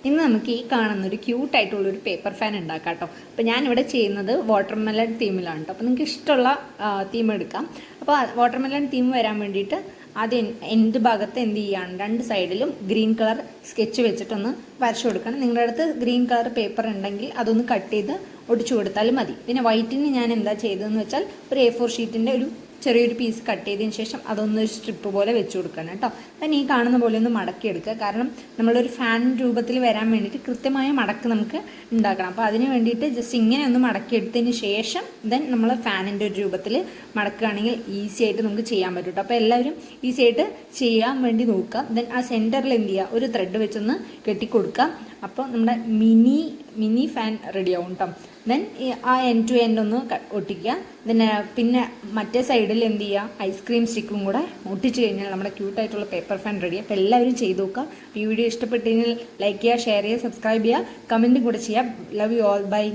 ഇന്ന് നമുക്ക് ഈ കാണുന്ന ഒരു ക്യൂട്ടായിട്ടുള്ളൊരു പേപ്പർ ഫാൻ ഉണ്ടാക്കാം കേട്ടോ. അപ്പോൾ ഞാനിവിടെ ചെയ്യുന്നത് വാട്ടർമെലൺ തീമിലാണ് കേട്ടോ. അപ്പോൾ നിങ്ങൾക്ക് ഇഷ്ടമുള്ള തീം എടുക്കാം. അപ്പോൾ വാട്ടർമെലൺ തീം വരാൻ വേണ്ടിയിട്ട് ആദ്യം എൻ്റെ ഭാഗത്ത് എന്ത് ചെയ്യുകയാണ്, രണ്ട് സൈഡിലും ഗ്രീൻ കളർ സ്കെച്ച് വെച്ചിട്ടൊന്ന് വരച്ചു കൊടുക്കണം. നിങ്ങളുടെ അടുത്ത് ഗ്രീൻ കളർ പേപ്പർ ഉണ്ടെങ്കിൽ അതൊന്ന് കട്ട് ചെയ്ത് ഒടിച്ചു കൊടുത്താലും മതി. പിന്നെ വൈറ്റിന് ഞാൻ എന്താ ചെയ്തതെന്ന് വെച്ചാൽ ഒരു A4 ഷീറ്റിൻ്റെ ഒരു ചെറിയൊരു പീസ് കട്ട് ചെയ്തതിന് ശേഷം അതൊന്നൊരു സ്ട്രിപ്പ് പോലെ വെച്ച് കൊടുക്കണം കേട്ടോ. then ഈ കാണുന്ന പോലെ ഒന്ന് മടക്കിയെടുക്കുക. കാരണം നമ്മളൊരു ഫാൻ രൂപത്തിൽ വരാൻ വേണ്ടിയിട്ട് കൃത്യമായ മടക്ക് നമുക്ക് ഉണ്ടാക്കണം. അപ്പോൾ അതിന് വേണ്ടിയിട്ട് ജസ്റ്റ് ഇങ്ങനെ ഒന്ന് മടക്കിയെടുത്തതിന് ശേഷം ദെൻ നമ്മൾ ഫാനിൻ്റെ ഒരു രൂപത്തിൽ മടക്കുകയാണെങ്കിൽ ഈസി ആയിട്ട് നമുക്ക് ചെയ്യാൻ പറ്റും കേട്ടോ. അപ്പോൾ എല്ലാവരും ഈസി ആയിട്ട് ചെയ്യാൻ വേണ്ടി നോക്കുക. ദെൻ ആ സെൻറ്ററിൽ എന്ത് ചെയ്യുക, ഒരു ത്രെഡ് വെച്ചൊന്ന് കെട്ടിക്കൊടുക്കുക. അപ്പോൾ നമ്മുടെ മിനി ഫാൻ റെഡി ആവും കേട്ടോ. ദെൻ ആ എൻഡ് ടു എൻഡ് ഒന്ന് ഒട്ടിക്കുക. പിന്നെ മറ്റേ സൈഡിൽ എന്ത് ചെയ്യുക, ഐസ്ക്രീം സ്റ്റിക്കും കൂടെ ഒട്ടിച്ച് കഴിഞ്ഞാൽ നമ്മുടെ ക്യൂട്ടായിട്ടുള്ള പേപ്പർ ഫാൻ റെഡി. അപ്പോൾ എല്ലാവരും ചെയ്ത് നോക്കുക. ഈ വീഡിയോ ഇഷ്ടപ്പെട്ടെങ്കിൽ ലൈക്ക് ചെയ്യുക, ഷെയർ ചെയ്യുക, സബ്സ്ക്രൈബ് ചെയ്യുക, കമൻറ്റും കൂടെ ചെയ്യുക. Love you all, by.